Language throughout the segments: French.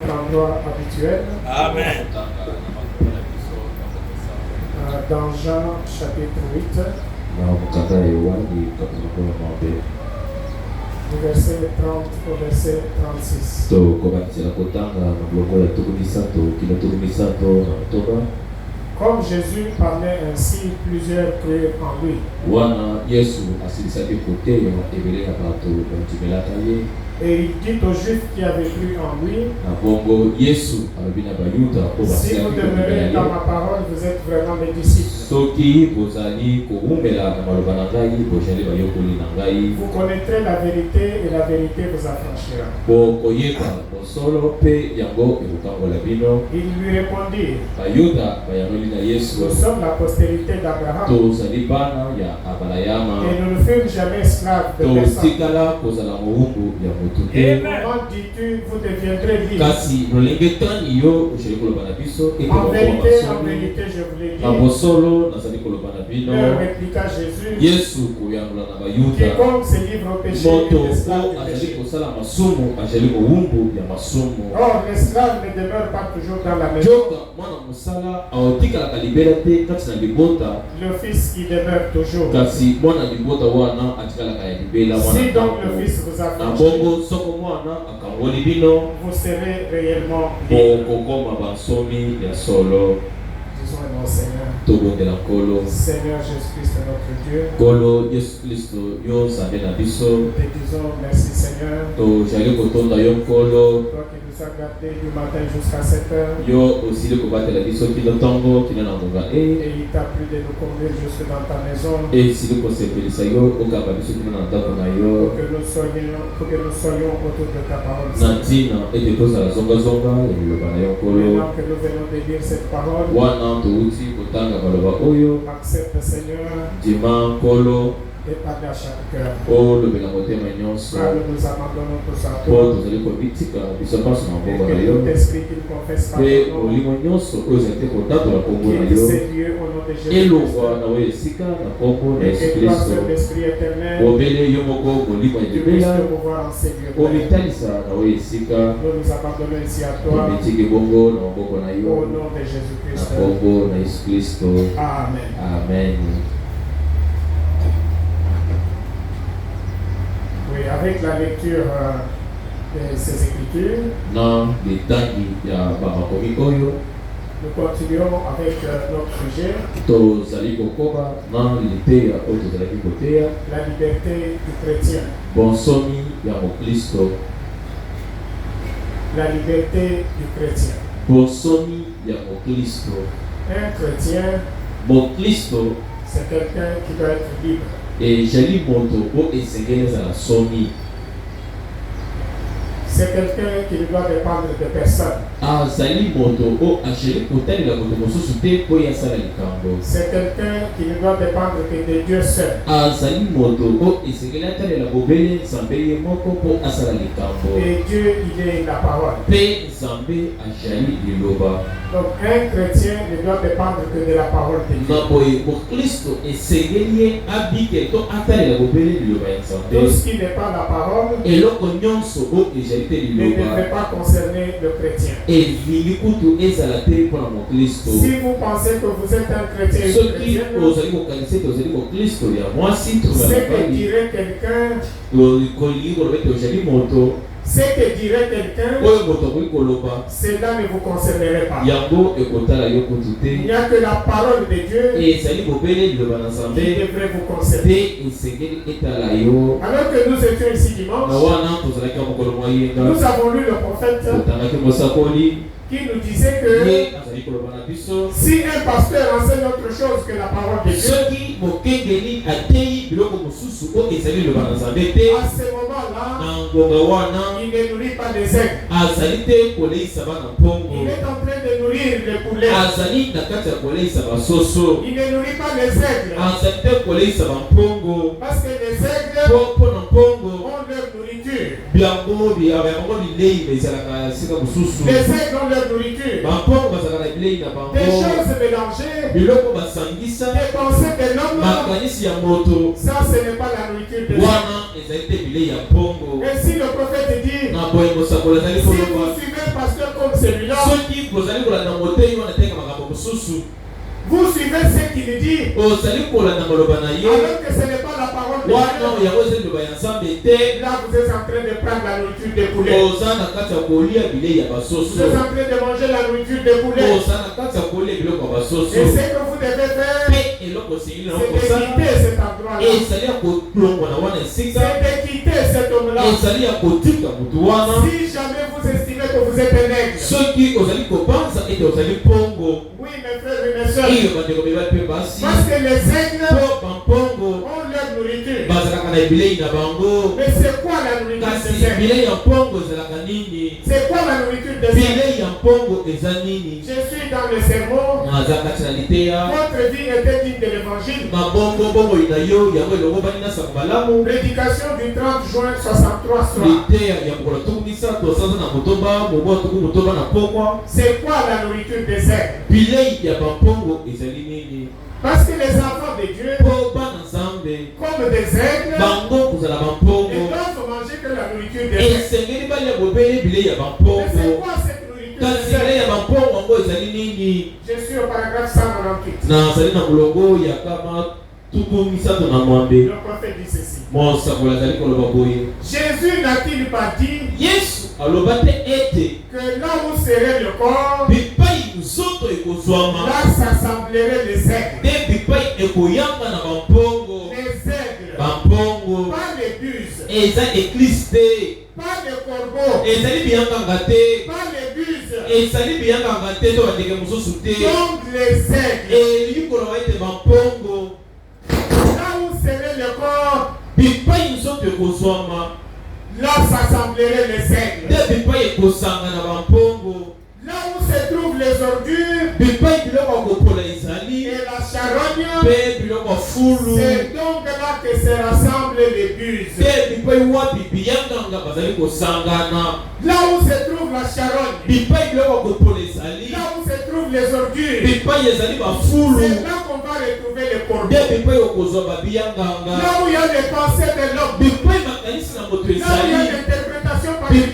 L'endroit habituel. Amen. Dans Jean chapitre 8, verset 30 au verset 36. Comme Jésus parlait ainsi, plusieurs crurent en lui. Et il dit aux Juifs qui avaient cru en lui, si vous demeurez dans ma parole, vous êtes vraiment mes disciples. Vous connaîtrez la vérité et la vérité vous affranchira. Ils lui répondirent, nous sommes la postérité d'Abraham et nous ne fûmes jamais esclaves de personne. Et comment dis-tu, vous deviendrez libres? En vérité, je vous l'ai dit. Leur répliqua Jésus, quiconque se livre au péché est esclave du péché. Or, l'esclave ne demeure pas toujours dans la maison. Le fils qui demeure toujours. Si donc le fils vous affranchit, vous serez réellement libres. Disons mon Seigneur. Seigneur Jésus-Christ notre Dieu. Nous te disons merci Seigneur. Toi qui nous as gardés du matin jusqu'à 7 heures. Et il t'a plu de nous conduire jusque dans ta maison. Pour que nous soyons autour de ta parole. Maintenant que nous venons de lire cette parole, accepte Seigneur et pardonne à chaque cœur. Car nous abandonnons tous à toi. Et que tout esprit qui nous confesse par ton nom, qu'il s'est lié au nom de Jésus. Et que toi seul l'Esprit éternel, tu puisses te mouvoir en ces lieux. Nous nous abandonnons ici à toi. Au nom de Jésus-Christ. Amen. Amen. Oui, avec la lecture de ces écritures, nous continuons avec notre sujet, la liberté du chrétien. La liberté du chrétien. Un chrétien, c'est quelqu'un qui doit être libre. C'est quelqu'un qui ne doit dépendre de personne. C'est quelqu'un qui ne doit dépendre que de Dieu seul. Et Dieu, il est la parole. Donc un chrétien ne doit dépendre que de la parole de Dieu. Tout ce qui n'est pas la parole ne devrait pas concerner le chrétien. Si vous pensez que vous êtes un chrétien, c'est que dirait quelqu'un, cela ne vous concernerait pas. Il n'y a que la parole de Dieu qui devrait vous concerner. Alors que nous étions ici dimanche, nous avons lu le prophète qui nous disait que si un pasteur enseigne autre chose que la parole de Dieu, à ce moment-là, il ne nourrit pas les aigles. Il est en train de nourrir les poulets. Il ne nourrit pas les aigles. Parce que les aigles ont leur nourriture. Les aigles ont leur nourriture. Des choses mélangées. Des pensées de l'homme. Ça, ce n'est pas la nourriture de l'homme. Et si le prophète dit, si vous suivez un pasteur comme celui-là, vous suivez ce qu'il dit, alors que ce n'est pas la parole de Dieu. Là, vous êtes en train de prendre la nourriture de poulet. Vous êtes en train de manger la nourriture de poulet. Et ce que vous devez faire, c'est de quitter cet endroit-là. C'est de quitter cet homme-là. Si jamais vous estimez que vous êtes un nègre, oui, mes frères et mes soeurs, parce que les aigles ont leur nourriture. Mais c'est quoi la nourriture des aigles? C'est quoi la nourriture des aigles? Je suis dans le sermon. Votre vie était digne de l'évangile. Prédication du 30 juin 63 soir. C'est quoi la nourriture des aigles? Parce que les enfants de Dieu, comme des aigles, ils doivent manger que la nourriture des aigles. Mais c'est quoi cette nourriture des aigles? Je suis au paragraphe 198. Le prophète dit ceci. Jésus n'a-t-il pas dit que là où serait le corps, là s'assemblerait les aigles. Les aigles, pas les buses, pas les corbeaux, pas les buses, donc les aigles. Là où serait le corps, là s'assemblerait les aigles. Là où se trouvent les ordures et la charogne, c'est donc là que se rassemblent les buses. Là où se trouve la charogne, là où se trouvent les ordures, c'est là qu'on va retrouver les corbeaux. Là où il y a les pensées de l'homme, là où il y a l'interprétation par les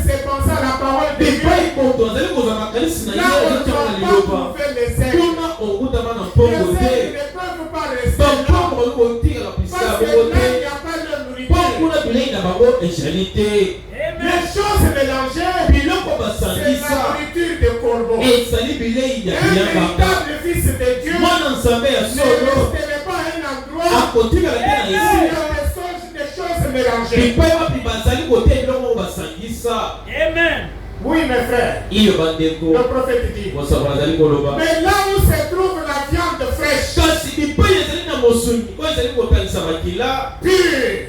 c'est penser à la parole de Dieu. Là on ne va pas trouver les aigles. Les aigles ne peuvent pas rester là. Parce que là, il n'y a pas de nourriture. Les choses mélangées, c'est la nourriture de corbeau. Un véritable fils de Dieu ne resterait pas à un endroit où il y a des choses mélangées. Amen. Oui, mes frères. Le prophète dit. Mais là où se trouve la viande fraîche, pure,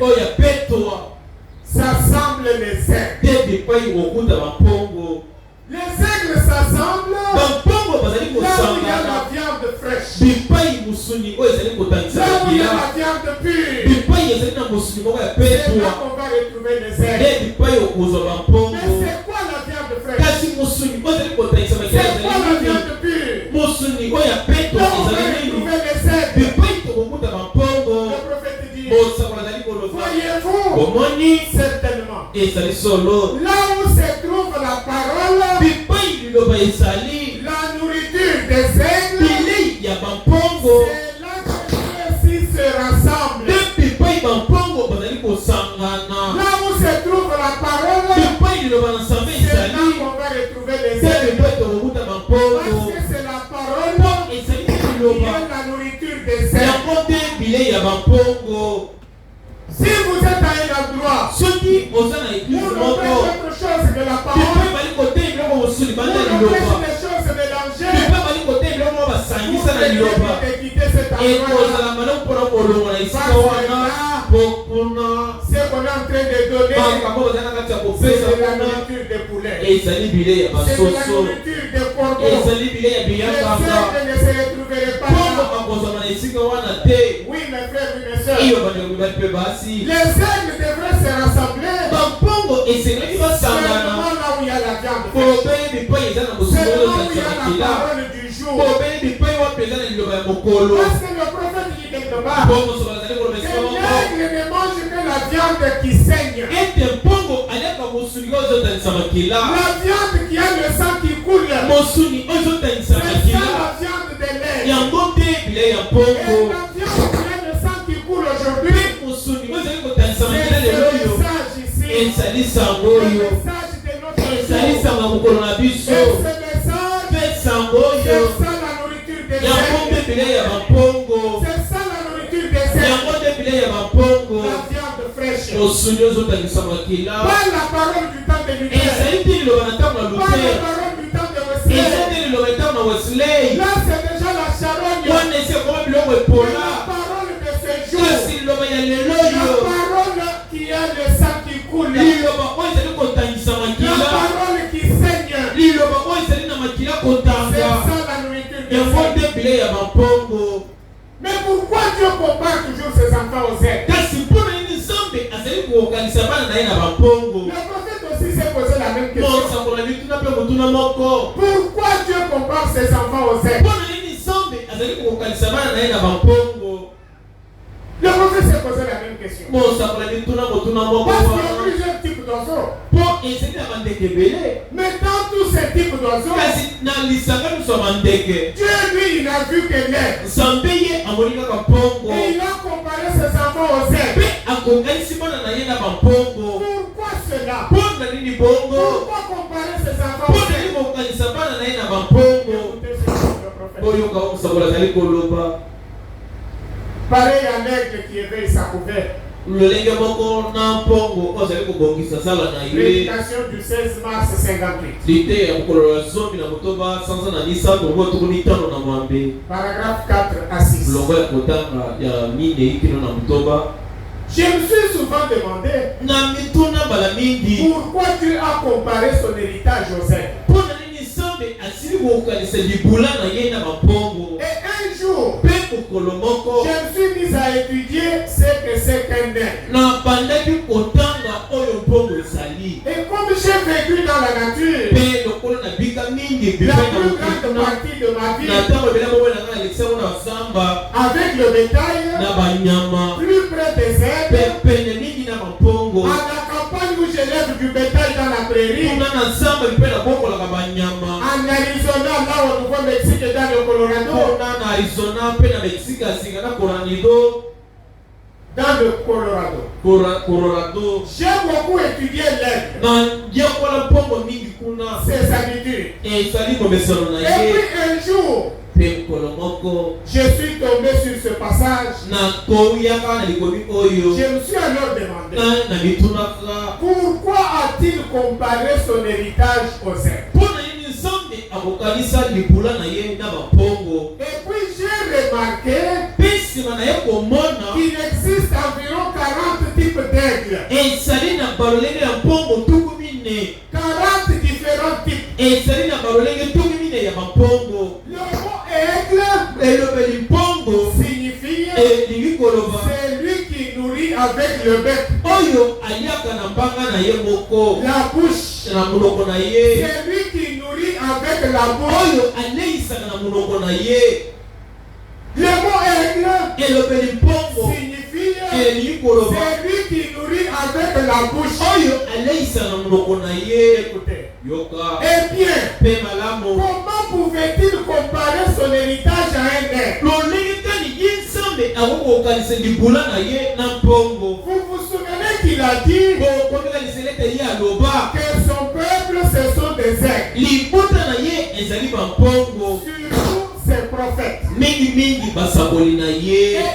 s'assemblent les aigles. Les aigles s'assemblent là où il y a la viande fraîche. Là où il y a la viande pure, c'est là qu'on va retrouver les aigles. Mais c'est quoi la viande fraîche? C'est quoi la viande pure? Là on va retrouver les aigles. Le prophète dit, voyez-vous certainement. Là où se trouve la parole, la nourriture des aigles, c'est là que ceux-ci se rassemblent. Là où se trouve la parole, c'est là qu'on va retrouver les aigles. Parce que c'est la parole qui est la nourriture des aigles. Si vous êtes à un endroit, vous ne faites autre chose que la parole, vous ne faites des choses mélangées, vous devez quitter cet endroit-là. Ce qu'on est en train de donner, c'est de la nourriture de poulet. C'est de la nourriture de corbeau. Les aigles ne se retrouveraient pas là. Oui, mes frères et mes soeurs. Les aigles devraient se rassembler seulement là où il y a la viande fraîche. Seulement où il y a la parole du jour. Parce que le prophète dit quelque part que l'aigle ne mange que la viande qui saigne. viande qui a le sang qui coule, c'est ça la viande de lait. Et la viande qui a le sang qui coule aujourd'hui, c'est le message ici. Le message de notre Dieu. Et ce message, c'est ça la nourriture des ailes. C'est ça la nourriture des ailes. La viande fraîche. Pas la parole du temps de Luther. Pas la parole du temps de Wesley. Là, c'est déjà la charogne. La parole de ce jour. La parole qui a le sang qui coule. La parole qui saigne. C'est ça la nourriture des ailes. Mais pourquoi Dieu compare toujours ses enfants aux ailes? Le prophète aussi s'est posé la même question. Pourquoi Dieu compare ses enfants aux ailes? Le prophète s'est posé la même question. Parce qu'il y a plusieurs types d'oiseaux. Mais dans tous ces types d'oiseaux, Dieu lui il a vu que l'air. Et il a comparé ses enfants aux ailes. Pourquoi cela? Pourquoi comparer ses enfants aux ailes? Pareil à l'aigle qui éveille sa couverte. Prédication du 16 mars 58. Paragraphe 4 à 6. Je me suis souvent demandé pourquoi Dieu a comparé son héritage aux ailes. Et un jour, je me suis mis à étudier ce que c'est qu'un aigle. Et comme j'ai vécu dans la nature, la plus grande partie de ma vie, avec le bétail, plus près des aigles, à la campagne où j'élève du bétail dans la prairie, en Arizona, là au Nouveau-Mexique et dans le Colorado, dans le Colorado, j'ai beaucoup étudié l'aigle, ses habitudes. Et puis un jour, je suis tombé sur ce passage. Je me suis alors demandé pourquoi a-t-il comparé son héritage aux aigles? Et puis j'ai remarqué qu'il existe environ 40 types d'aigles. 40 différents types. Le mot aigle signifie c'est lui qui nourrit avec le bec. La bouche. C'est lui qui nourrit avec la bouche. Le mot aigle signifie c'est lui qui nourrit avec la bouche. Écoutez. Eh bien, comment pouvait-il comparer son héritage à un aigle? Vous vous souvenez qu'il a dit que son peuple ce sont des aigles. Surtout ses prophètes. Et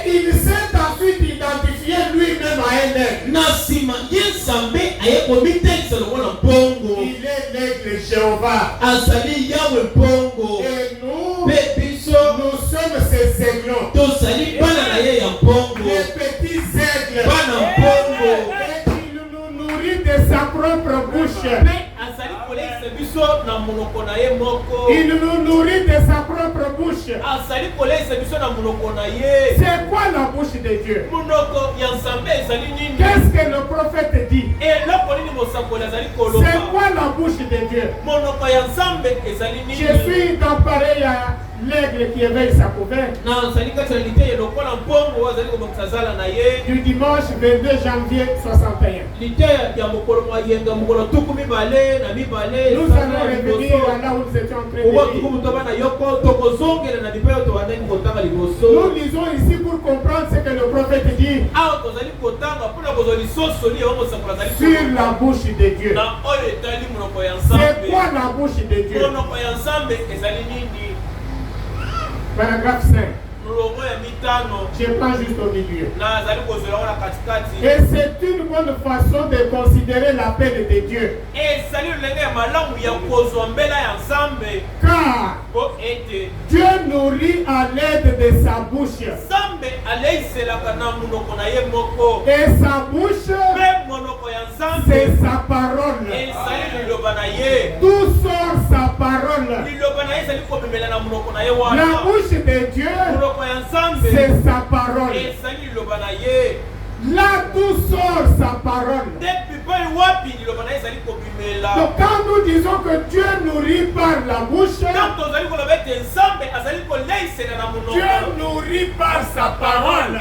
il s'est ensuite identifié lui-même à un aigle. Il est l'aigle Jéhovah. Et nous sommes ces aiglons. Les petits aigles. Et il nous nourrit de sa propre bouche. Il nous nourrit de sa propre bouche. C'est quoi la bouche de Dieu? Qu'est-ce que le prophète dit? C'est quoi la bouche de Dieu? Je suis dans pareil à l'aigle qui éveille sa couverture. Du dimanche 22 janvier 61. Nous allons revenir à là où nous étions en train de lire. Nous lisons ici pour comprendre ce que le prophète dit sur la bouche de Dieu. C'est quoi la bouche de Dieu? Paragraphe 5. Je prends juste au milieu. Et c'est une bonne façon de considérer l'appel de Dieu. Car Dieu nourrit à l'aide de sa bouche. Et sa bouche, c'est sa parole. D'où sort sa parole? La bouche de Dieu, c'est sa parole. Là d'où sort sa parole. Donc quand nous disons que Dieu nourrit par la bouche, Dieu nourrit par sa parole.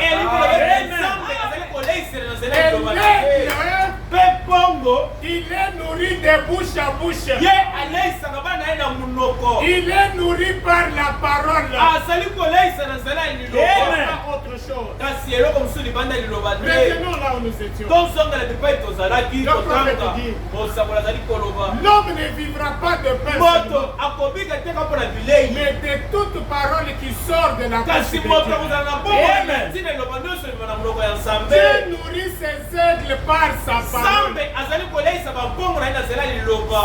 Il est nourri de bouche à bouche. Il est nourri par la parole. Autre chose. Revenons là où nous étions. L'homme ne vivra pas de pain seulement, mais de toute parole qui sort de la bouche de Dieu. Dieu nourrit ses aigles par sa parole.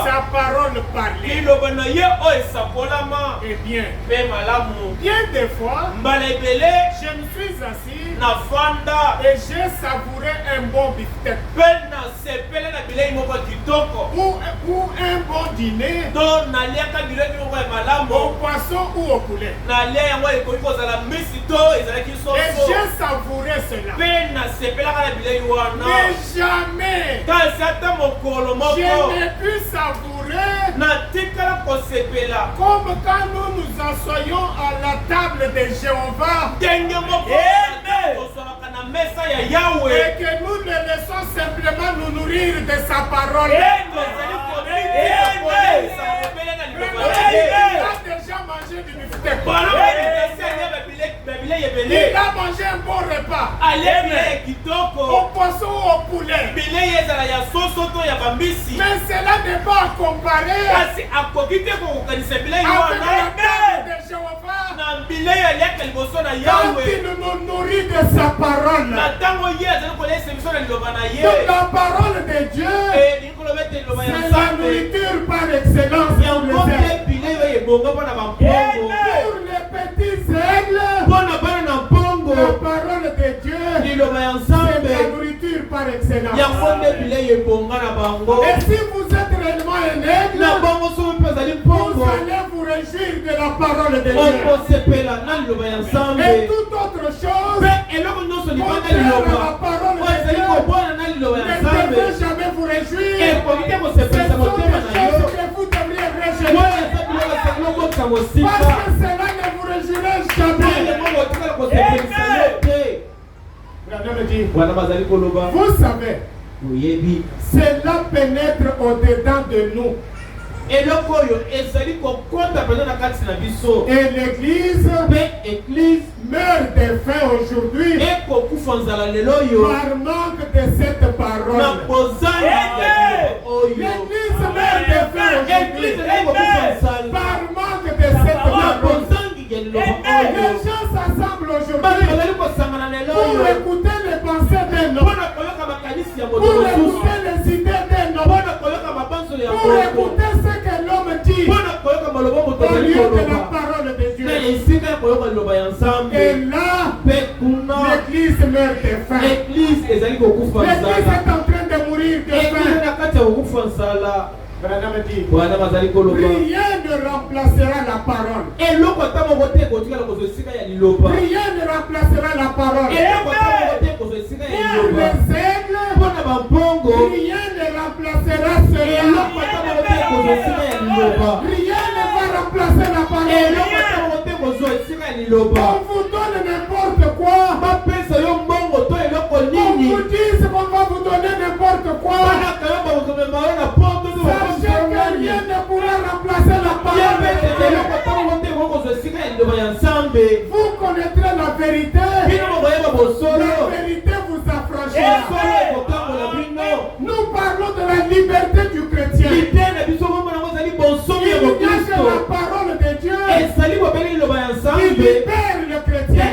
Sa parole parlée. Eh bien, bien des fois, je me suis assis et j'ai savouré un bon beefsteak ou un bon dîner au poisson ou au poulet. Et j'ai savouré cela. Mais jamais je n'ai pu savourer comme quand nous assoyons à la table de Jéhovah et que nous le laissons simplement nous nourrir de sa parole. Il a déjà mangé du beefsteak. Il a mangé un bon repas. Au poisson ou au poulet. Mais cela n'est pas comparé avec la table de Jéhovah. Quand il nous nourrit de sa parole. Donc la parole de Dieu, c'est la nourriture par excellence. Pour les petits aigles, la parole de Dieu, c'est la nourriture par excellence. Et si vous êtes réellement un aigle, vous allez vous réjouir de la parole de Dieu. Et toute autre chose, contraire à la parole de Dieu, ne devez jamais vous réjouir. Ce sont des choses que vous devriez rejeter. Parce que cela ne vous réjouirait jamais. Vous savez, cela pénètre au-dedans de nous. Et l'église meurt de faim aujourd'hui par manque de cette parole. L'église meurt de faim aujourd'hui par manque de cette parole. Les gens s'assemblent aujourd'hui pour écouter les pensées d'un homme, pour écouter les idées d'un homme, pour écouter ce que l'homme dit au lieu de la parole de Dieu. Et là, l'église meurt de faim. L'église est en train de mourir de faim. Rien ne remplacera la parole. Rien ne remplacera la parole. Pour les aigles, rien ne remplacera cela. Rien ne va remplacer la parole. On vous donne n'importe quoi. On vous dit qu'on va vous donner n'importe quoi. Sachez que rien ne pourra remplacer la parole de Dieu. Vous connaîtrez la vérité. La vérité vous affranchira. Nous parlons de la liberté du chrétien. Il n'y a que la parole de Dieu qui libère le chrétien.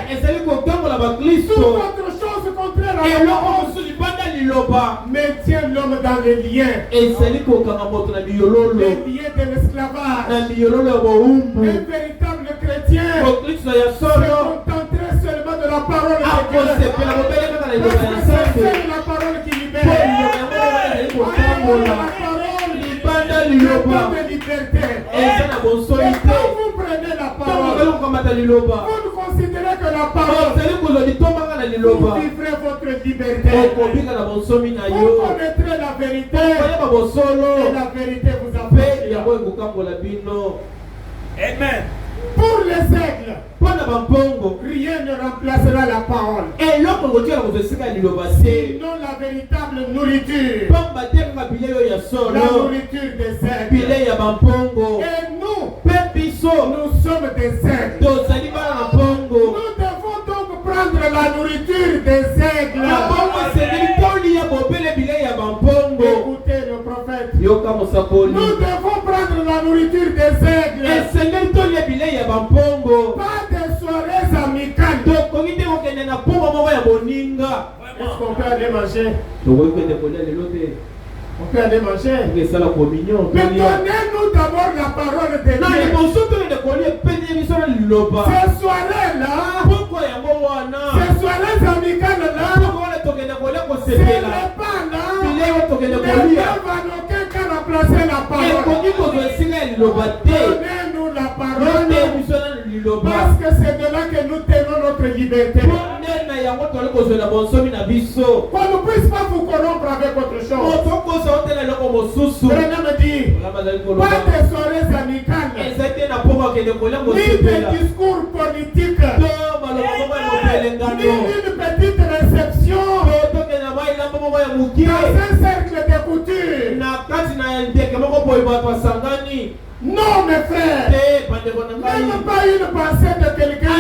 Toute autre chose contraire à la parole maintient l'homme dans les liens. Les liens de l'esclavage. Un véritable chrétien se contenterait seulement de la parole de Dieu. Parce que c'est la parole qui libère. De liberté. Et quand vous prenez la parole, vous ne considérez que la parole, vous vivrez votre liberté. Vous connaîtrez la vérité et la vérité vous affranchira. Amen. Pour les aigles, rien ne remplacera la parole. Sinon la véritable nourriture. La nourriture des aigles. Et nous sommes des aigles. Nous devons donc prendre la nourriture des aigles. Écoutez le prophète. Nous devons prendre la nourriture des aigles. Pas des soirées amicales. Est-ce qu'on peut aller manger? On peut aller manger. Mais donnez-nous d'abord la parole de Dieu. Ces soirées-là, ces soirées amicales-là, ce n'est pas là. Ne peuvent en aucun cas remplacer la parole. Donnez-nous la parole. Parce que c'est de là que nous tenons notre liberté. Qu'on ne puisse pas vous corrompre avec autre chose. Prenez me dire, pas de soirées amicales, ni de discours politiques, ni une petite réception dans un cercle de couture. Non, mes frères, même pas une pensée de quelqu'un,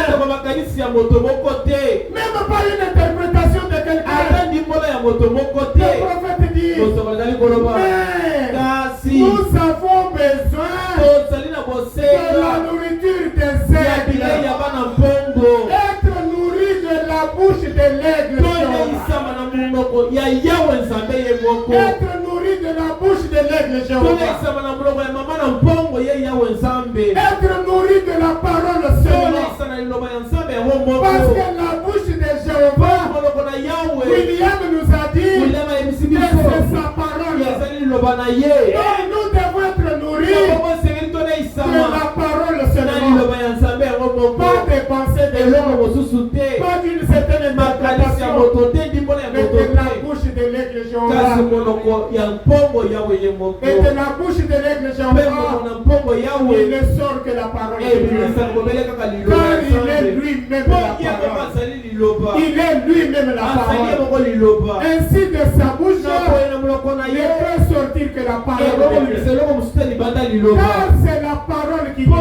même pas une interprétation de quelqu'un. Le prophète dit, mais nous avons besoin de la nourriture des aigles. Être nourri de la bouche de l'aigle. Être nourri de la bouche de l'aigle, être nourri de la parole seulement. Parce que la bouche de Jéhovah, William nous a dit que c'est sa parole. Donc nous devons être nourris de la parole seulement. Pas des pensées de l'homme, pas d'une certaine interprétation, mais de la bouche de l'aigle Jéhovah. Et de la bouche de l'aigle Jéhovah, il ne sort que la parole de Dieu. Car il est lui-même la parole. Il est lui-même la parole. Ainsi de sa bouche, il ne peut sortir que la parole de Dieu. Car c'est la parole qui libère.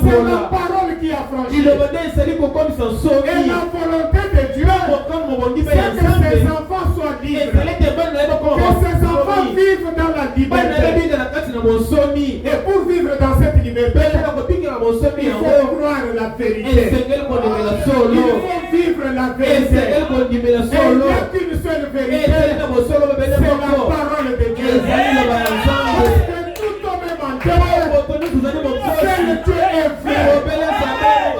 C'est la parole qui affranchit. Et la volonté de Dieu, c'est que ses enfants soient libres. Que ses enfants vivent dans la liberté. Et pour vivre dans cette liberté, il faut croire la vérité. Il faut vivre la vérité. Et il n'y a qu'une seule vérité, c'est la parole de Dieu. Parce que tout homme est menteur. Seul Dieu est vrai.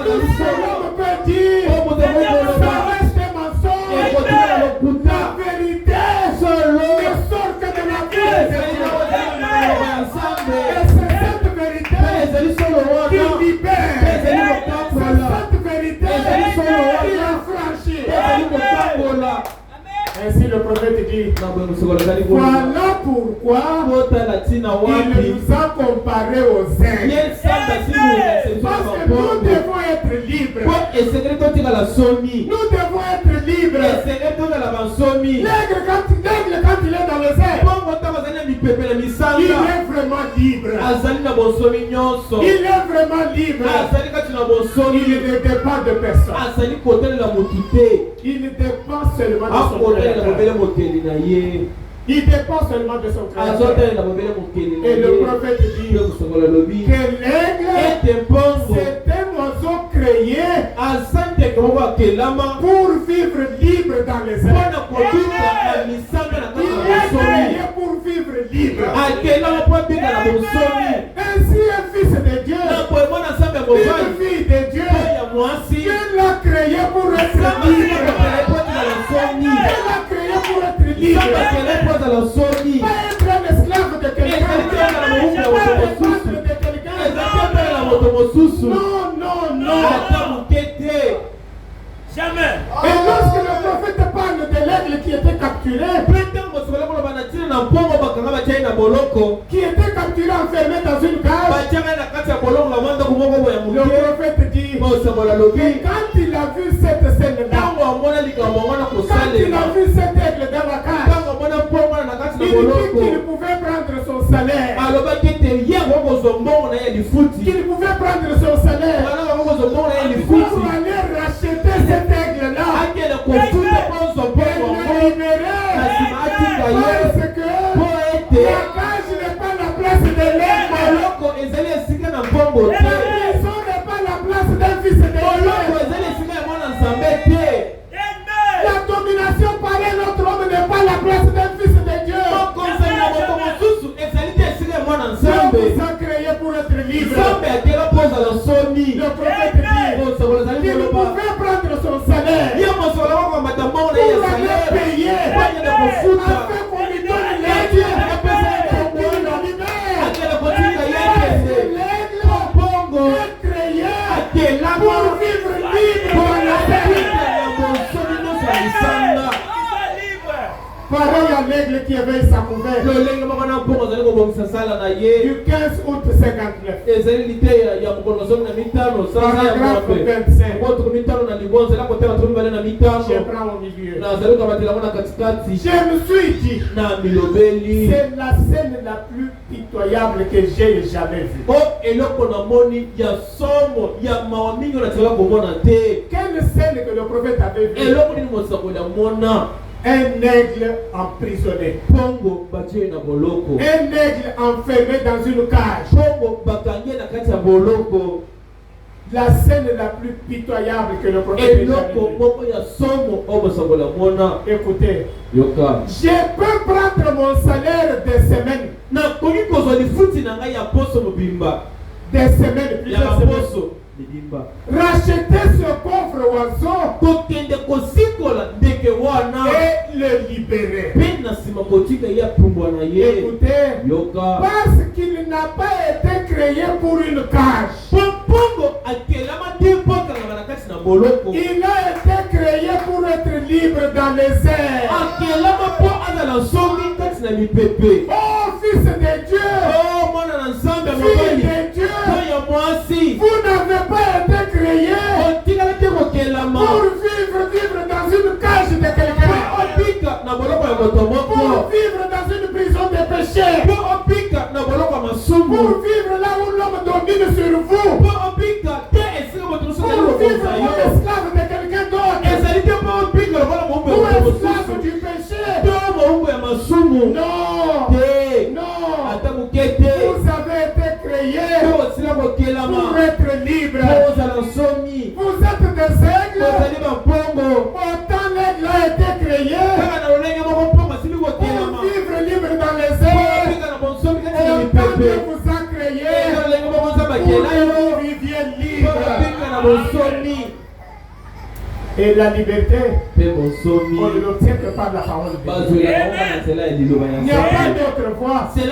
Tout seul homme peut dire, ça reste un mensonge. La vérité ne sort que de la vérité. Et c'est cette vérité qui libère. C'est cette vérité qui affranchit. Ainsi le prophète dit, voilà pourquoi il nous a comparés aux aigles. Parce que nous devons être libres. Nous devons être libres. L'aigle, quand il est dans les airs, il est vraiment libre. Il est vraiment libre. Il ne dépend de personne. Il ne dépend seulement de son créateur. Il dépend seulement de son créateur. Et le prophète dit que l'aigle c'est un oiseau créé pour vivre libre dans les airs. Il est créé pour vivre libre. Ainsi un fils de Dieu, une fille de Dieu, Dieu l'a créé pour être libre. Dieu l'a créé pour être libre. Pas être un esclave de quelqu'un. Non. Jamais. Et lorsque le prophète parle de l'aigle qui était capturé, enfermé dans une cage, le prophète dit que quand il a vu cette scène-là, quand il a vu cet aigle dans la cage, il dit qu'il pouvait prendre son salaire. Qu'il pouvait prendre son salaire pour aller racheter cet aigle-là et le libérer. Parce que la cage n'est pas la place de l'aigle. La maison n'est pas la place d'un fils de Dieu. La domination par un autre homme n'est pas la place d'un fils de Dieu. Dieu vous a créé pour être libre. Le prophète dit qu'il pouvait prendre son salaire pour aller payer afin qu'on lui donne l'aigle pour le libérer. L'aigle est créé pour vivre libre dans la terre. Pareil à l'aigle qui éveille sa couverte. Du 15 août 59. Paragraphe 25. Je prends au milieu. Je me suis dit, c'est la scène la plus pitoyable que j'ai jamais vue. Quelle scène que le prophète avait vue? Un aigle emprisonné. Un aigle enfermé dans une cage. La scène la plus pitoyable que le prophète ait jamais vue. Écoutez, je peux prendre mon salaire des semaines. Des semaines, plusieurs semaines. Racheter ce pauvre oiseau et le libérer. Écoutez, parce qu'il n'a pas été créé pour une cage. Il a été créé pour être libre dans les airs. Oh fils de Dieu, fille de Dieu, vous n'avez pas été créé pour vivre dans une cage de quelqu'un, pour vivre dans une prison de péché, pour vivre là où l'homme domine sur vous, pour vivre comme esclave de quelqu'un d'autre, ou esclave du péché. Non, vous avez été créé pour être libre. Vous êtes des aigles. Autant l'aigle a été créé pour vivre libre dans les airs. Autant Dieu vous a créé pour que vous viviez libre. Et la liberté, on ne l'obtient que par la parole de Dieu. Il n'y a pas d'autre voie pour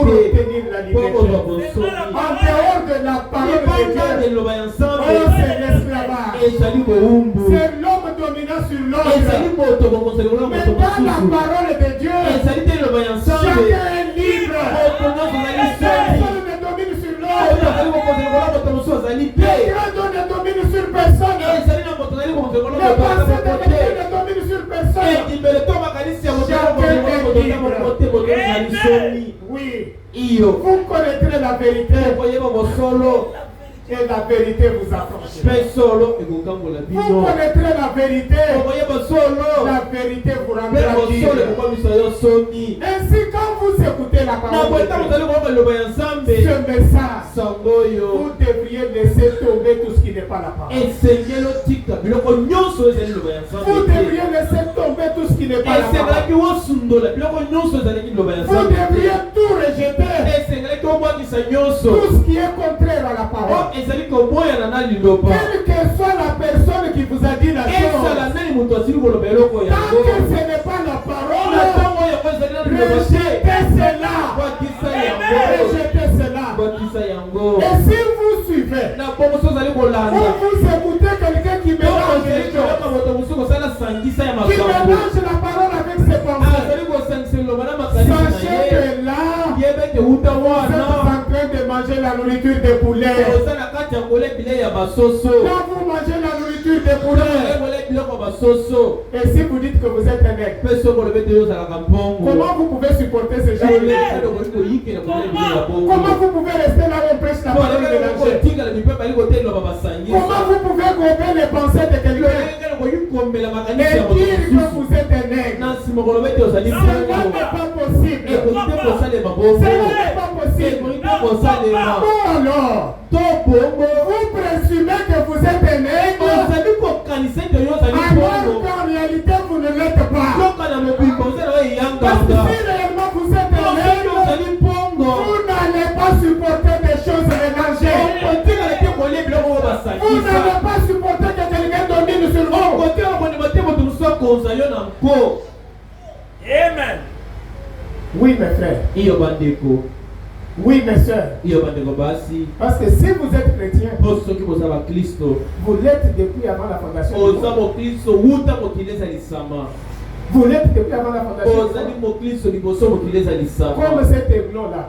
obtenir la liberté. En dehors de la parole de Dieu, c'est l'esclavage. C'est l'homme dominant sur l'autre. Mais dans la parole de Dieu, chacun est libre. Personne ne domine sur l'autre. Les grands ne dominent sur personne. Les pensées de Dieu ne dominent sur personne. Oui. Vous connaîtrez la vérité. Et la vérité vous affranchira. Vous connaîtrez la vérité. La vérité vous rendra libre. Ainsi, quand vous écoutez la parole de Dieu, ce message, vous devriez laisser tomber tout ce qui n'est pas la parole. Vous devriez laisser tomber tout ce qui n'est pas la parole. Vous devriez tout rejeter. Tout ce qui est contraire à la parole. Quelle que soit la personne qui vous a dit la chose, tant que ce n'est pas la parole, rejetez cela. Rejetez cela. Et si vous suivez, vous écoutez quelqu'un qui mélange les choses, qui mélange la parole avec ses pensées, sachez que là, vous êtes en train de manger la nourriture des poulets. Quand vous mangez la nourriture des poulets, et si vous dites que vous êtes un nègre, comment vous pouvez supporter ce genre de choses? Comment vous pouvez rester là où on prêche la parole mélangée? Comment vous pouvez gober les pensées de quelqu'un et dire que vous êtes un nègre? Cela n'est pas possible. Cela n'est pas possible. Alors, vous présumez que vous êtes un nègre, alors qu'en réalité vous ne l'êtes pas. Parce que si réellement vous êtes un nègre, vous n'allez pas supporter des choses mélangées. Vous n'allez pas supporter que quelqu'un domine sur vous. Amen. Oui, mes frères. Oui, mes soeurs. Parce que si vous êtes chrétien, vous l'êtes depuis avant la fondation du monde. Vous l'êtes depuis avant la fondation du monde. Comme cet aiglon-là.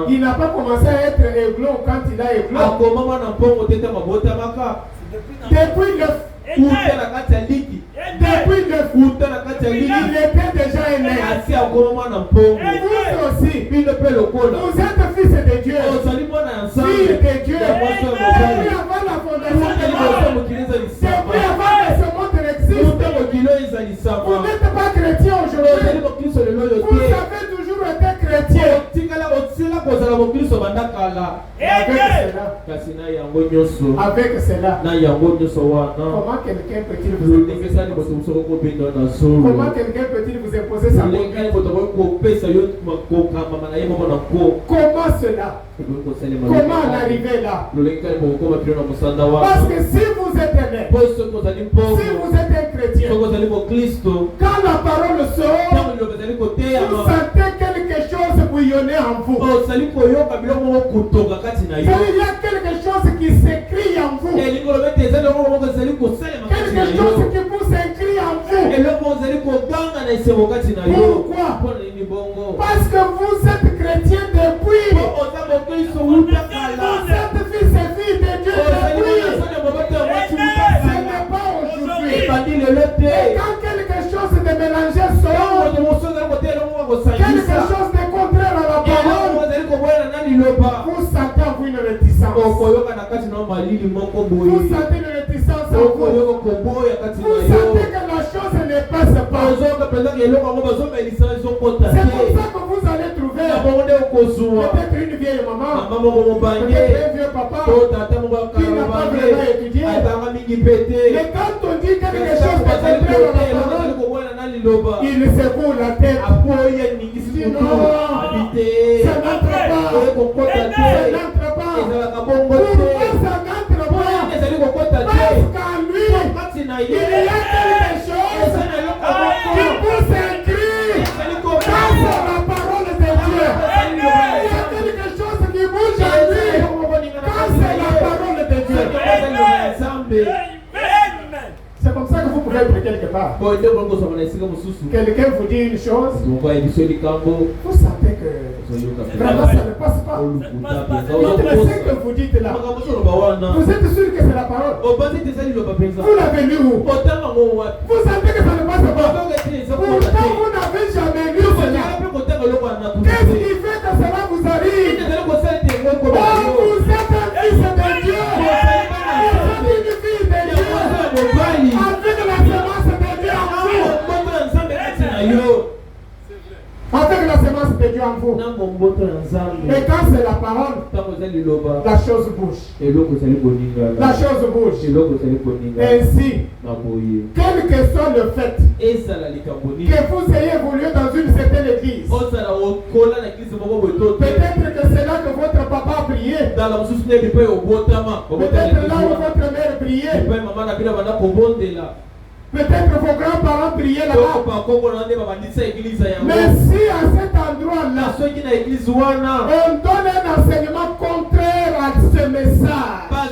Il n'a pas commencé à être aiglon quand il a aiglon. Depuis le Depuis le foot, il était déjà un nègre. Vous aussi, vous êtes fils de Dieu, fille de Dieu. Depuis avant la fondation du monde, depuis avant que ce monde existe, vous n'êtes pas chrétien aujourd'hui. Vous avez toujours été chrétien. Avec cela, comment quelqu'un peut-il vous imposer sa volonté? Comment quelqu'un peut-il vous imposer sa volonté? Comment cela? Comment en arriver là? Parce que si vous êtes un nègre, si vous êtes un chrétien, quand la parole sort, vous sentez quelque chose bouillonner en vous. Il y a quelque chose qui s'écrit en vous. Quelque chose qui vous s'écrit en vous. Pourquoi? Parce que vous êtes chrétien depuis. Vous êtes fils et filles de Dieu depuis. Ce n'est pas aujourd'hui. Et quand quelque chose de mélangé sort, quelque chose de contraire à la parole, vous sentez en vous une réticence. Vous sentez une réticence en vous. Vous sentez que la chose ne passe pas. C'est pour ça que vous allez trouver peut-être une vieille maman, peut-être un vieux papa qui n'a pas vraiment étudié. Mais quand on dit quelque chose de contraire à la parole, il secoue la tête. Sinon, ça n'entre pas. Ça n'entre pas. Pourquoi ça n'entre pas? Parce qu'en lui, il y a quelque chose qui vous s'inscrit dans la parole de Dieu. Il y a quelque chose qui bouge en lui quand c'est la parole de Dieu. C'est comme ça que Quelqu'un vous dit une chose, vous savez que vraiment ça ne passe pas. Notre ce que vous dites là, vous êtes sûr que c'est la parole? Vous l'avez lu où? Vous savez que ça ne passe pas. Pourtant vous n'avez jamais lu cela. Qu'est-ce qui fait que cela vous arrive? Oh, vous êtes un fils de Dieu. Vous êtes une fille de Dieu. Avec la semence de Dieu en vous. Avec la semence de Dieu en vous. Et quand c'est la parole, la chose bouge. La chose bouge. Ainsi, quel que soit le fait que vous ayez évolué dans une certaine église, peut-être que c'est là que votre papa a prié, peut-être là où votre mère priait, peut-être vos grands-parents priaient là-bas. Mais si à cet endroit-là, on donne un enseignement contraire à ce message,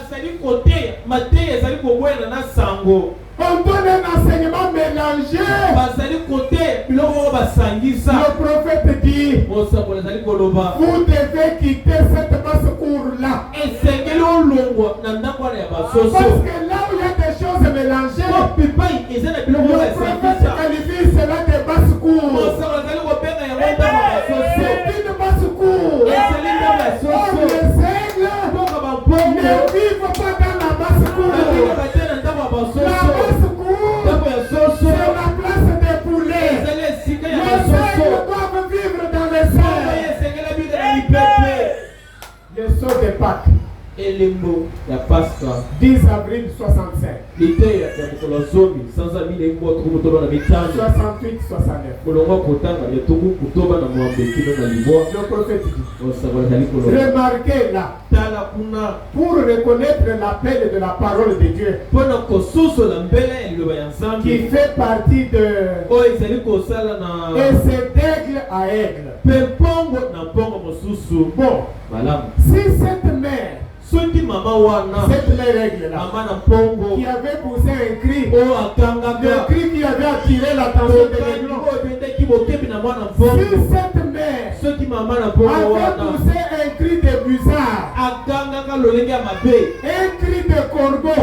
on donne un enseignement mélangé, le prophète dit, vous devez quitter cette basse-cour-là. Parce que là où il y a des choses mélangées, le prophète qualifie cela de basse-cour. C'est une basse-cour. Or les aigles ne vivent pas dans la basse-cour. La basse-cour, c'est la place des poulets. Les aigles doivent vivre dans les airs. Les sauts de Pâques. 10 avril 65. 68, 69. Le prophète dit, remarquez là, pour reconnaître l'appel de la parole de Dieu, qui fait partie de et c'est d'aigle à aigle. Bon, si cette mère, cette mère règle là, qui avait poussé un cri, le cri qui avait attiré l'attention de l'aiglon, si cette mère avait poussé un cri de busard, un cri de corbeau,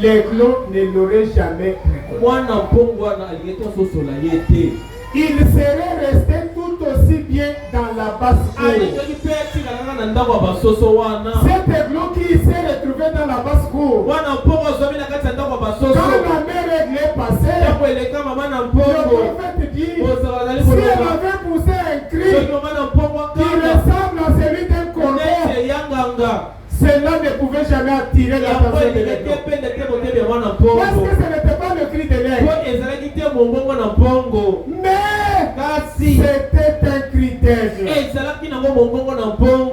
l'aiglon ne l'aurait jamais pris. Il serait resté tout aussi bien dans la basse-cour. Cet aiglon qui s'est retrouvé dans la basse-cour, quand la mère règle est passée, le prophète dit, si elle avait poussé un cri qui ressemble à celui d'un corbeau, cela ne pouvait jamais attirer l'attention de l'aiglon. Parce que ce n'était pas le cri de l'aigle. Mais c'était un cri d'aigle.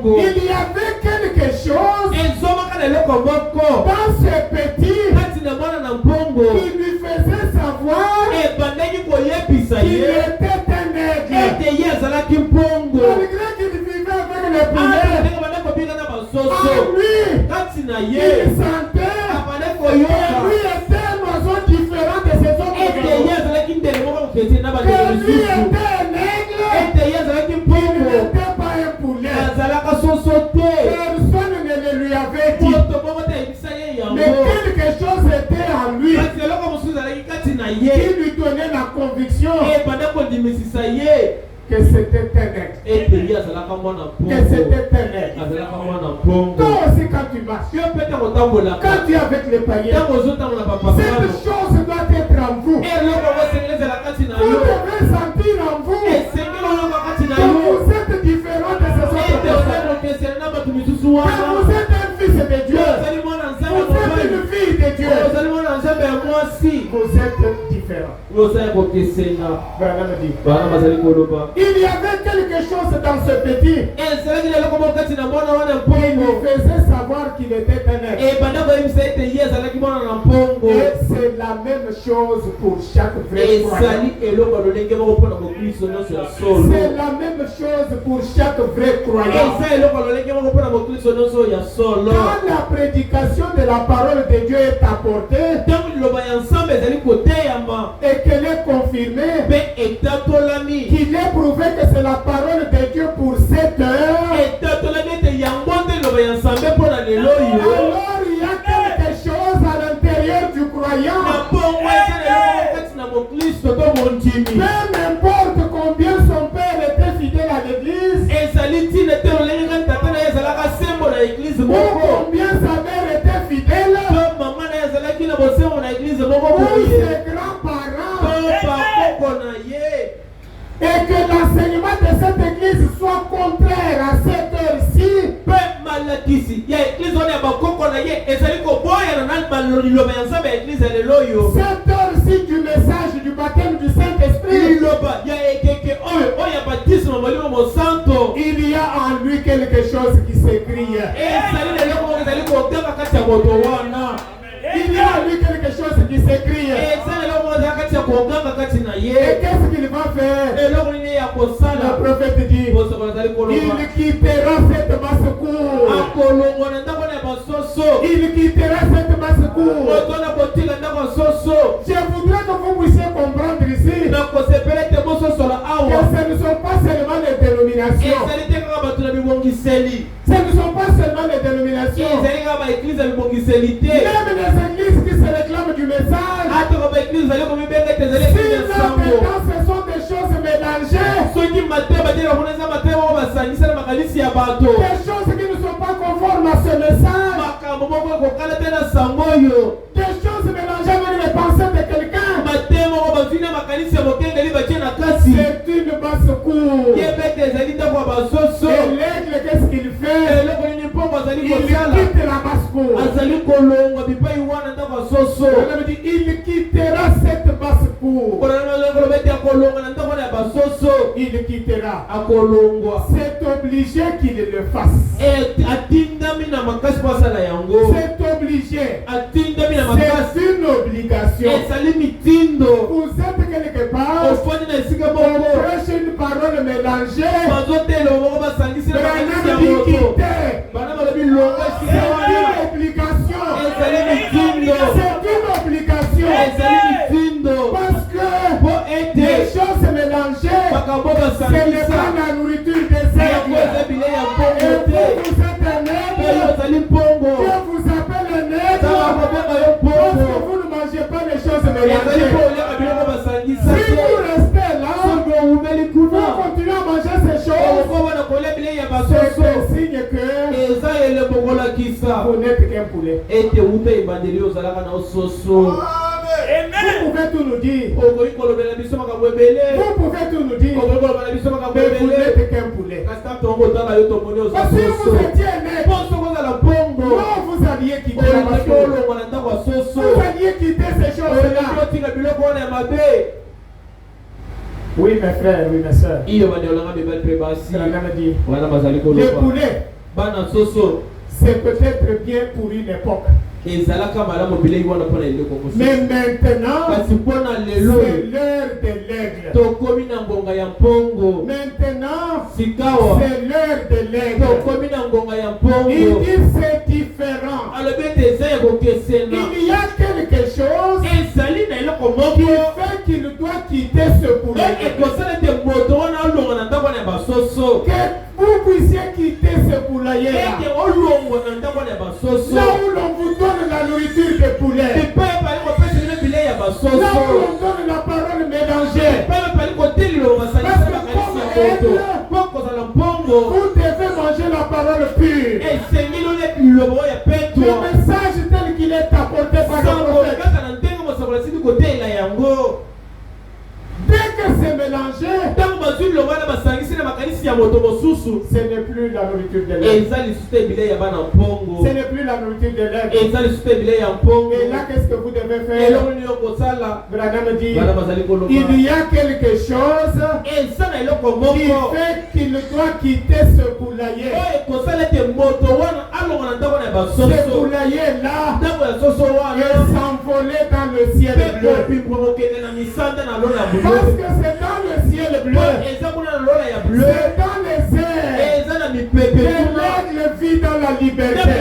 Il y avait quelque chose dans ce petit qui lui faisait savoir qu'il était un aigle. Malgré qu'il vivait avec les poulets, il sentait que lui était un oiseau différent de ses autres oiseaux. Que lui était un aigle, il n'était pas un poulet. Personne ne le lui avait dit. Mais quelque chose était en lui qui lui donnait la conviction que c'était un aigle. Que c'était un aigle. Toi aussi quand tu marches, quand tu es avec les païens, cette chose doit être en vous. Vous devez sentir en vous que vous êtes différent de ces autres personnes. Que vous êtes un fils de Dieu. Vous êtes une fille de Dieu. Vous êtes différent. Il y avait quelque chose dans ce petit. Il lui faisait savoir qu'il était un être. Et c'est la même chose pour chaque vrai croyant. C'est la même chose pour chaque vrai croyant. Quand la prédication de la parole de Dieu est apportée et qu'elle est confirmée, qu'il est prouvé que c'est la parole de Dieu pour cette heure, alors il y a quelque chose à l'intérieur du croyant. Peu importe combien son père était fidèle à l'église, ou combien sa mère était fidèle, ou ses grands-parents, et que l'enseignement de cette église soit contraire à cette heure-ci, cette heure-ci du message du baptême du Saint-Esprit, il y a en lui quelque chose qui s'écrit. Il y a en lui quelque chose qui s'écrit. Et qu'est-ce qu'il va faire? Le prophète dit, il quittera cette basse-cour. Il quittera cette basse-cour. Je voudrais que vous puissiez comprendre ici que ce ne sont pas seulement les dénominations. Ce ne sont pas seulement les dénominations. Même les églises qui se réclament du message, si là-dedans ce sont des choses mélangées, des choses qui ne sont pas conformes à ce message, des choses mélangées avec les pensées de quelqu'un, c'est une basse-cour. Et l'aigle, qu'est-ce qu'il fait? Il quitte la basse-cour. Il quittera cette basse-cour. Il quittera. C'est obligé qu'il le fasse. C'est obligé. C'est une obligation. Vous êtes quelque part, on prêche une parole mélangée. C'est une obligation. Parce que les choses mélangées, ce n'est pas la nourriture des aigles. Et vous êtes un aigle, Dieu vous appelle un aigle, parce que vous ne mangez pas les choses mélangées. Si vous restez là, vous continuez à manger ces choses, c'est un signe que vous n'êtes qu'un poulet. Vous pouvez tout nous dire. Vous pouvez tout nous dire. Mais vous n'êtes qu'un poulet. Parce que si vous étiez net, non, vous alliez quitter la voiture. Vous alliez quitter ces choses-là. Oui, mes frères, oui, mes soeurs. Les poulets, c'est peut-être bien pour une époque. Mais maintenant, c'est l'heure de l'aigle. Maintenant, c'est l'heure de l'aigle. Il dit c'est différent. Il y a quelque chose qui fait qu'il doit quitter ce poulet. Que vous puissiez quitter ce poulailler là. Là où l'on vous donne la nourriture de poulet. Là où l'on donne la parole mélangée. Vous devez manger la parole pure. Le message tel qu'il est apporté par le prophète. Dès que c'est mélangé, Ce n'est plus la nourriture de l'aide. Ce n'est plus la nourriture de l'aide. Et là, qu'est-ce que vous devez faire? Branham dit, il y a quelque chose qui fait qu'il doit quitter ce poulailler. Ce poulailler-là est s'envoler dans le ciel bleu. Parce que c'est dans le ciel bleu, c'est dans les airs que l'aigle vit dans la liberté.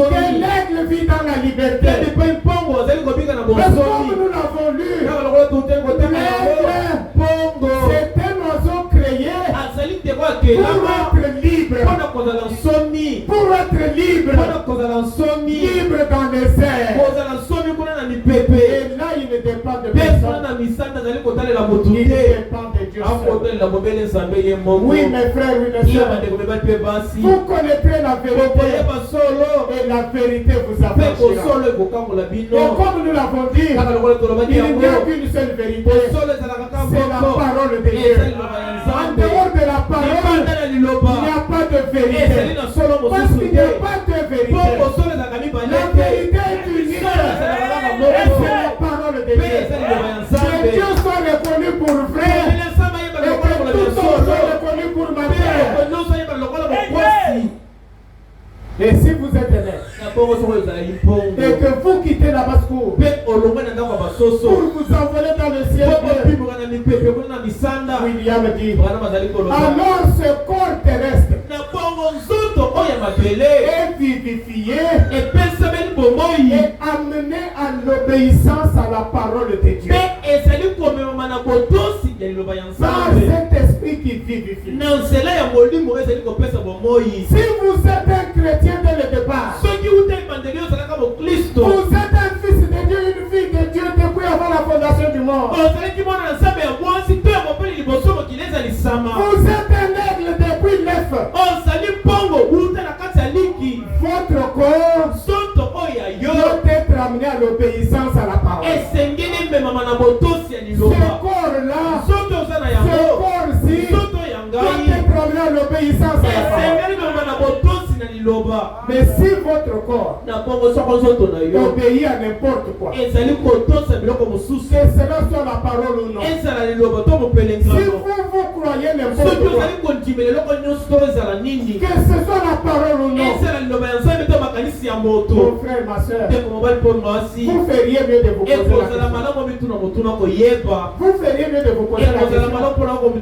Que l'aigle vit dans la liberté. Parce que comme nous l'avons lu, l'aigle, c'est un oiseau créé pour être libre. Pour être libre. Libre dans les airs. Et là, il ne dépend de personne. Il dépend de Dieu seul. Oui, mes frères, oui, mes sœurs. Vous connaîtrez la vérité. Et la vérité vous affranchira. Et comme nous l'avons dit, il n'y a qu'une seule vérité. C'est la parole de Dieu. En dehors de la parole, il n'y a pas de vérité. Parce qu'il n'y a pas de vérité. La vérité est unique. Et c'est la parole de Dieu. Que Dieu soit reconnu pour vrai. Et que tout soit reconnu pour mentir. Et si vous êtes honnête et que vous quittez la basse-cour pour vous envoler dans le ciel, William dit, alors ce corps terrestre est vivifié et amené à l'obéissance à la parole de Dieu. Par cet esprit qui vivifie. Si vous êtes un chrétien dès le départ, vous êtes un fils de Dieu, une fille de Dieu depuis avant la fondation du monde. Vous êtes un aigle depuis l'œuf. Votre corps doit être amené à l'obéissance à la parole. Ce corps-là, ce corps-ci doit être amené à l'obéissance à la parole. Mais si votre corps obéit à n'importe quoi, que cela soit la parole ou non, si vous croyez n'importe quoi, que ce soit la parole ou non, mon frère, ma soeur, vous feriez mieux de vous poser la question. Vous feriez mieux de vous poser la question de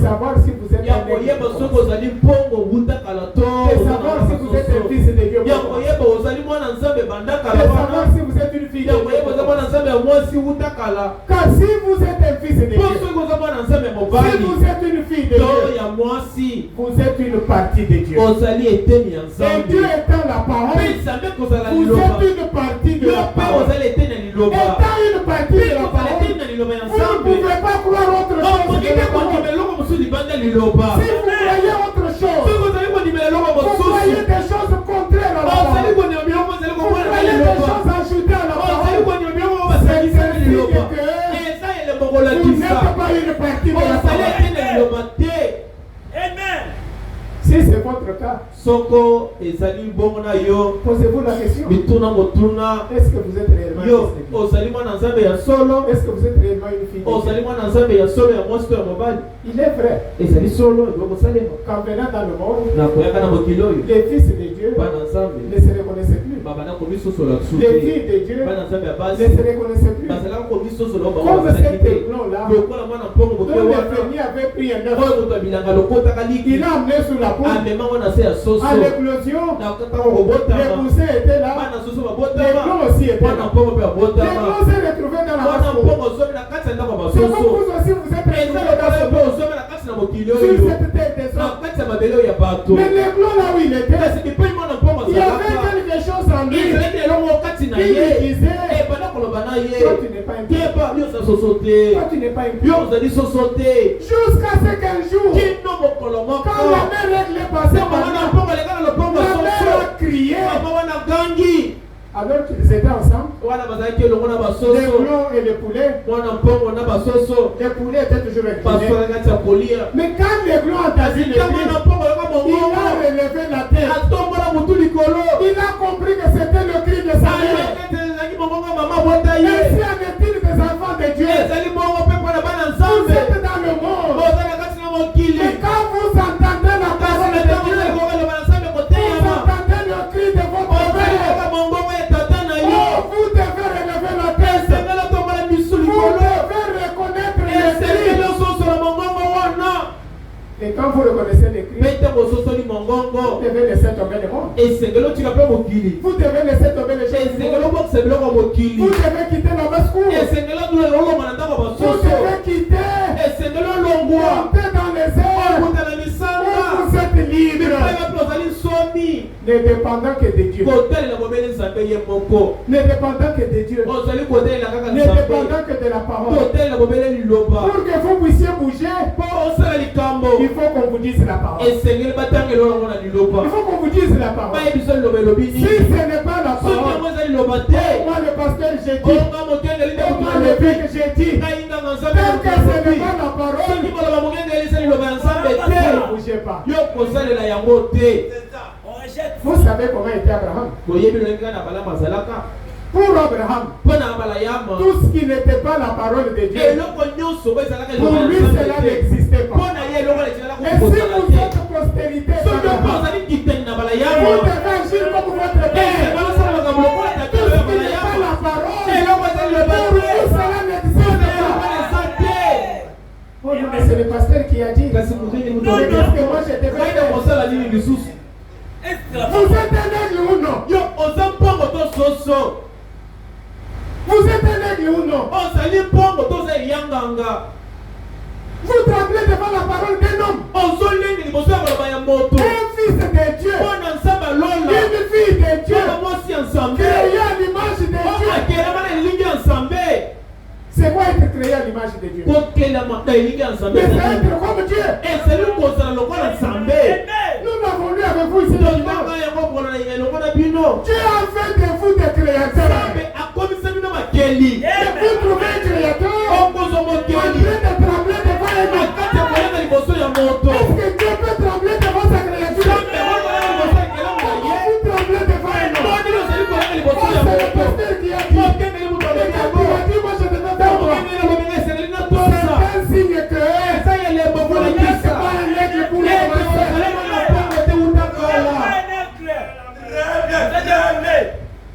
savoir si vous êtes un aigle. De savoir si vous êtes un fils de Dieu. De savoir si vous êtes une fille de Dieu. Car si vous êtes un fils de Dieu, si vous êtes une fille de Dieu, vous êtes une partie de Dieu. Et Dieu étant la parole, vous êtes une partie de la parole. Étant une partie de la parole, vous ne pouvez pas croire autre chose que la parole. Si vous croyez autre chose, vous croyez des choses contraires à la parole, vous croyez des choses ajoutées à la parole, c'est signe que vous n'êtes pas une partie de la parole. Amen. Si c'est votre cas, posez-vous la question. Est-ce que vous êtes réellement Est-ce que vous êtes réellement une fille de Dieu? Il est vrai. Quand venant dans le monde, les fils de Dieu ne se reconnaissaient plus. Les filles de Dieu ne se reconnaissaient plus. Comme cet aiglon-là, dont le fermier avait pris un œuf, il a amené sous la poule. À l'éclosion, les poussins étaient là, l'aiglon aussi était là. L'aiglon s'est retrouvé dans la basse-cour. C'est comme vous aussi, vous êtes retrouvés dans la basse-cour. Sur cette tête des hommes. Mais l'aiglon là où il était, il y avait quelque chose en lui. Il disait, toi tu n'es pas impur. Toi tu n'es pas impur. Jusqu'à ce qu'un jour, quand la mère est passée par là, la mère a crié. Alors qu'ils étaient ensemble, les blancs et les poulets, les poulets étaient toujours inclinés. Mais quand les blancs ont entendu les cris, il a relevé la tête. Il a compris que c'était le cri de sa mère. Ainsi en est-il des enfants de Dieu. Vous êtes dans le monde. Mais quand vous entendez la parole de Dieu, vous entendez le cri de votre père. Oh, vous devez relever la tête. Vous devez reconnaître les cris. Et quand vous reconnaissez les cris, vous devez laisser tomber le monde. Vous devez laisser tomber les choses. Vous devez quitter la basse-cour. Vous devez quitter. Montez dans les airs. Vous êtes libre. Ne dépendant que de Dieu. Ne dépendant que de Dieu. Ne dépendant que de la parole. Pour que vous puissiez bouger, il faut qu'on vous dise la parole. Il faut qu'on vous dise la parole. Si ce n'est pas la parole, moi le pasteur j'ai dit, moi l'évêque j'ai dit, tant que ce n'est pas la parole, ne bougez pas. Vous savez comment était Abraham? Pour Abraham, tout ce qui n'était pas la parole de Dieu, pour lui cela n'existait pas. Et si vous êtes postérité d'Abraham, vous devez agir comme votre père. Tout ce qui n'est pas la parole, pour lui cela n'existe pas. Oh non, mais c'est le pasteur qui a dit. Parce que moi j'étais prêt. Vous êtes un aigle ou non? Vous êtes un aigle ou non? Vous tremblez devant la parole d'un homme. Un fils de Dieu. Une fille de Dieu. Créé à l'image de Dieu. C'est quoi être créé à l'image de Dieu? Mais c'est être comme Dieu. Nous l'avons lu avec vous ici. Dieu a fait de vous des créateurs. Et vous trouvez un créateur en train de trembler devant un homme. Est-ce que Dieu peut trembler devant sa créature? Vous tremblez devant un homme. Oh, c'est le pasteur qui a dit. Moi je devais faire moi. C'est un signe que vous n'êtes pas un aigle pour le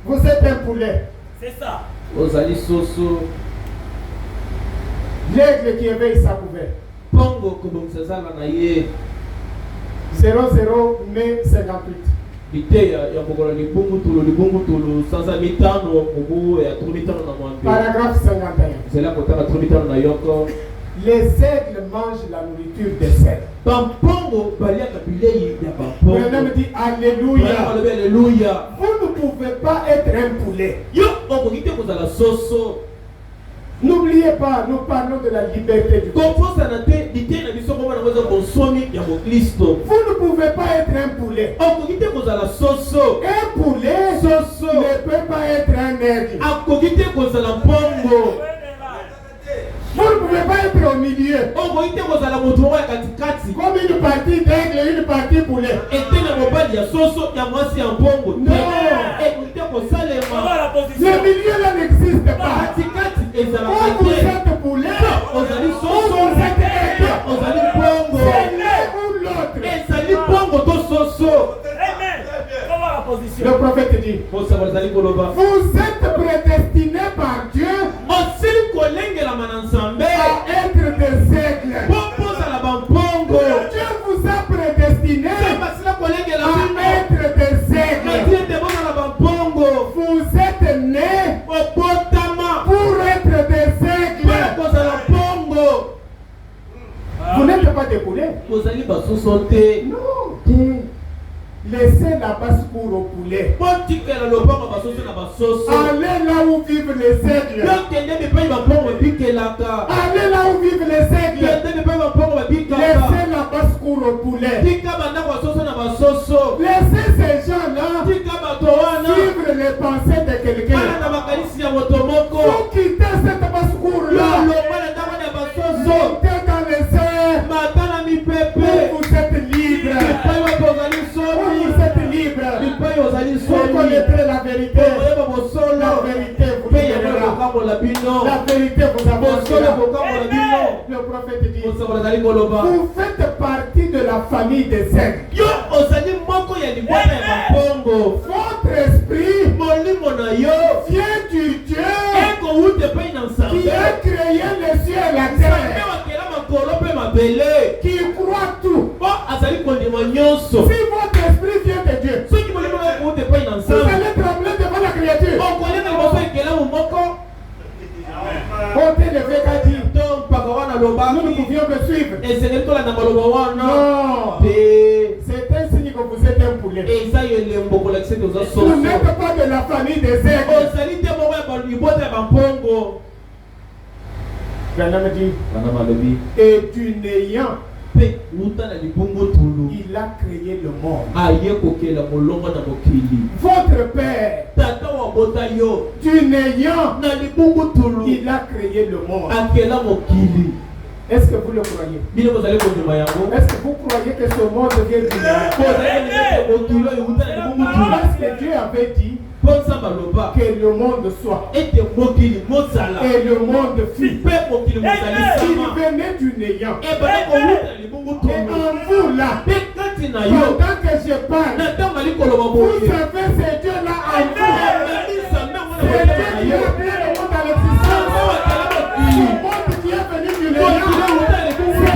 vous êtes un poulet. C'est ça. L'aigle qui éveille sa couverte. 00 mai 58. Paragraphe 51. Les aigles mangent la nourriture des cerfs. Le même dit Alléluia. Vous ne pouvez pas être un poulet. N'oubliez pas, nous parlons de la liberté du Christ. Vous ne pouvez pas être un poulet. Un poulet ne peut pas être un aigle. Vous ne pouvez pas être au milieu. Comme une partie d'aigle et une partie poulet. Non. Le milieu là n'existe pas. Ou vous êtes poulet, ou vous êtes aigle. C'est l'un ou l'autre. Le prophète dit, vous êtes prédestinés par Dieu à être des aigles. Dieu vous a prédestinés à être des aigles. Vous êtes nés pour être des aigles. Vous n'êtes pas des poulets. Non. Laissez la basse-cour au poulet. Allez là où vivent les aigles. Allez là où vivent les aigles. Laissez la basse-cour au poulet. Laissez ces gens-là suivre les pensées de vérité, vous avez le prophète dit, vous faites partie de la famille des aigles. Votre esprit vient du Dieu qui a créé les cieux et la terre, qui croit tout. Si votre esprit vient de Dieu, vous allez trembler devant la créature. Ôtez le vécadi. Nous ne pouvions que suivre. Non. C'est un signe que vous êtes un poulet. Vous n'êtes pas de la famille des aigles. Et du néant, il a créé le monde. Votre père, du néant, il a créé le monde. Est-ce que vous le croyez? Est-ce que vous croyez que ce monde vient du néant? Parce que Dieu avait dit que le monde soit et le monde fut. Il venait du néant. Et en vous là, pendant que je parle, vous savez ce Dieu-là en vous. C'est Dieu qui a créé le monde à l'existence. Le monde qui est venu du néant, ce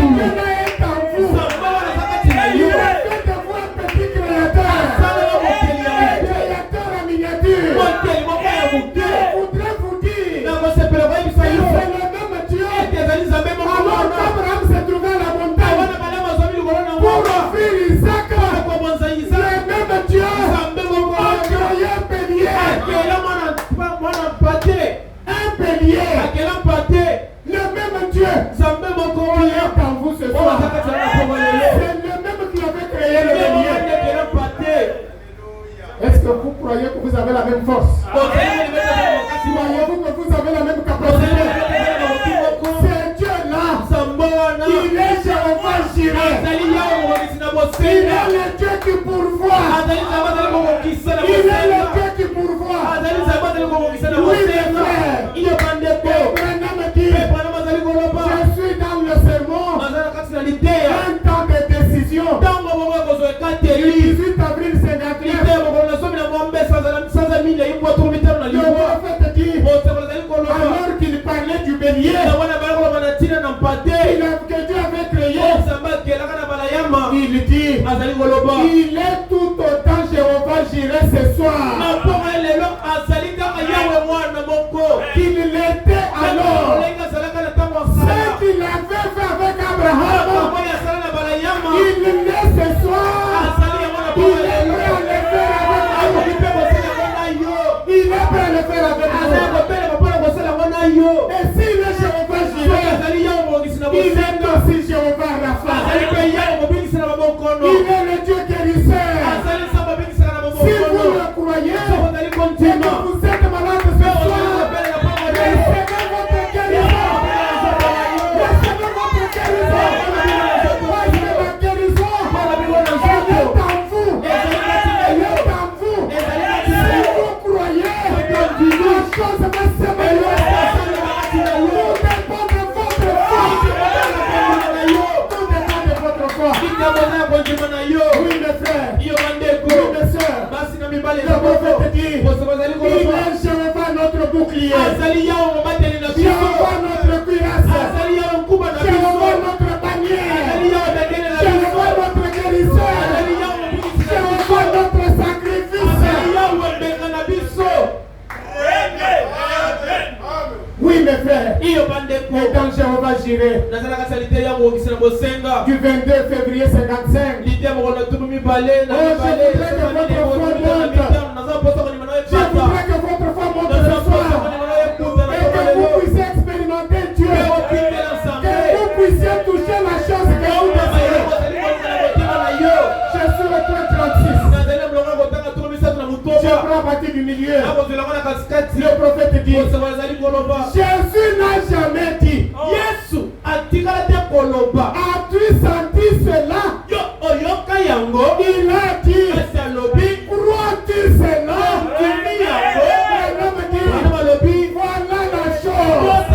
Dieu-là est en vous. Il a fait de vous un petit créateur. Je voudrais vous dire que c'est le même Dieu. Alors qu'Abraham s'est trouvé à la montagne pour offrir Isaac, le même Dieu a créé un bélier. Un bélier. Le même Dieu qui est en vous ce soir. C'est le même qui avait créé le bélier. Est-ce que vous croyez que vous avez la même force? Croyez-vous que vous avez la même capacité? C'est Dieu-là. Il est Jéhovah Jireh. Il est le Dieu qui pourvoit. Il est le Dieu qui pourvoit. Oui, mes frères. Je suis dans le sermon. Un temps de décision. Le 18 avril 59. Le prophète dit, alors qu'il parlait du bélier, que Dieu avait créé, il dit, il est tout autant Jéhovah Jireh ce soir qu'il l'était alors. Ce qu'il avait fait avec Abraham, il l'est ce soir. Il est prêt à le faire avec nous. Il est prêt à le faire avec nous. Et s'il est Jéhovah Jireh, il est aussi Jéhovah Rapha. Il est le Dieu guérisseur. Si vous le croyez, et que vous êtes malade ce soir, recevez votre guérison. Recevez votre guérison. Recevez la guérison. Elle est en vous. Elle est en vous. Si vous croyez, la chose va s'améliorer. Tout dépend de votre foi. Tout dépend de votre foi. Oui, mes frères. Oui, mes sœurs. Le prophète dit, il est Jéhovah notre bouclier. Jéhovah notre cuirasse. Jéhovah notre bannière. Jéhovah notre guérisseur. Jéhovah notre sacrifice. Oui, mes frères. Et dans Jéhovah Jireh, du 22 février 55, je voudrais que votre foi monte ce soir et que vous puissiez expérimenter Dieu, que vous puissiez toucher la chose que vous désirez. Je suis le 36. Je prends à partir du milieu. Le prophète dit, Jésus n'a jamais dit, as-tu senti cela? Il a dit, crois-tu cela? L'homme dit, voilà la chose.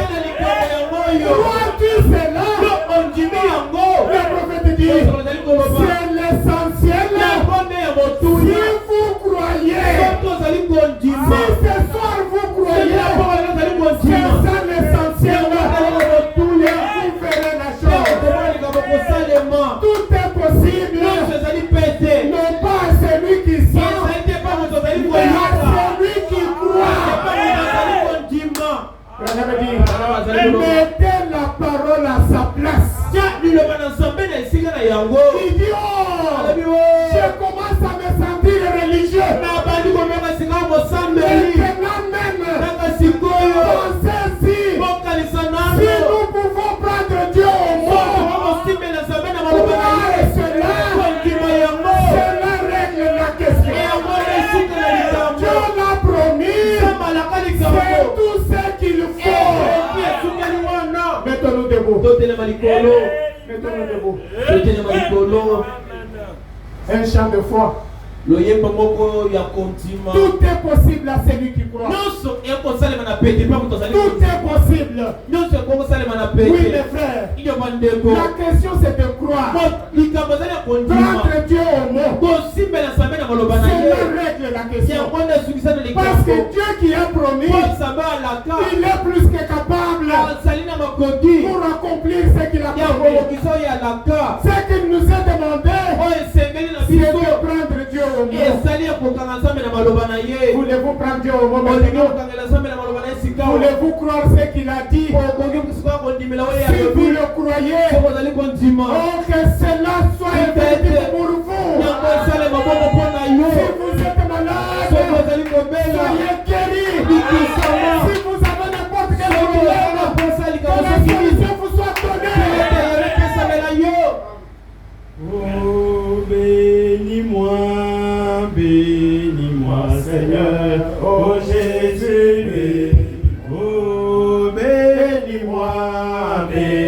Il dit, oh, je commence à me sentir religieux. Maintenant même, pensez-y, si nous pouvons prendre Dieu au mot, cela règle la question. Dieu l'a promis, c'est tout ce qu'il faut. Mettons-nous debout. Mettons-nous debout. Un chant de foi. Tout est possible à celui qui croit. Tout est possible. Oui, mes frères. La question c'est de croire. Prendre Dieu au mot. Cela règle la question. Parce que Dieu qui a promis, il est plus que capable pour accomplir ce qu'il a promis. Ce qu'il nous a demandé, c'est de prendre Dieu au mot. Voulez-vous prendre Dieu au mot maintenant? Voulez-vous croire ce qu'il a dit? Si vous le croyez, oh, que cela soit effectif pour vous. Si vous êtes malade, soyez guéris. Si vous avez n'importe quel problème, que la solution vous soit donnée. Oh, bénis-moi, bénis-moi, Seigneur, oh Jésus, oh bénis-moi, bénis-moi.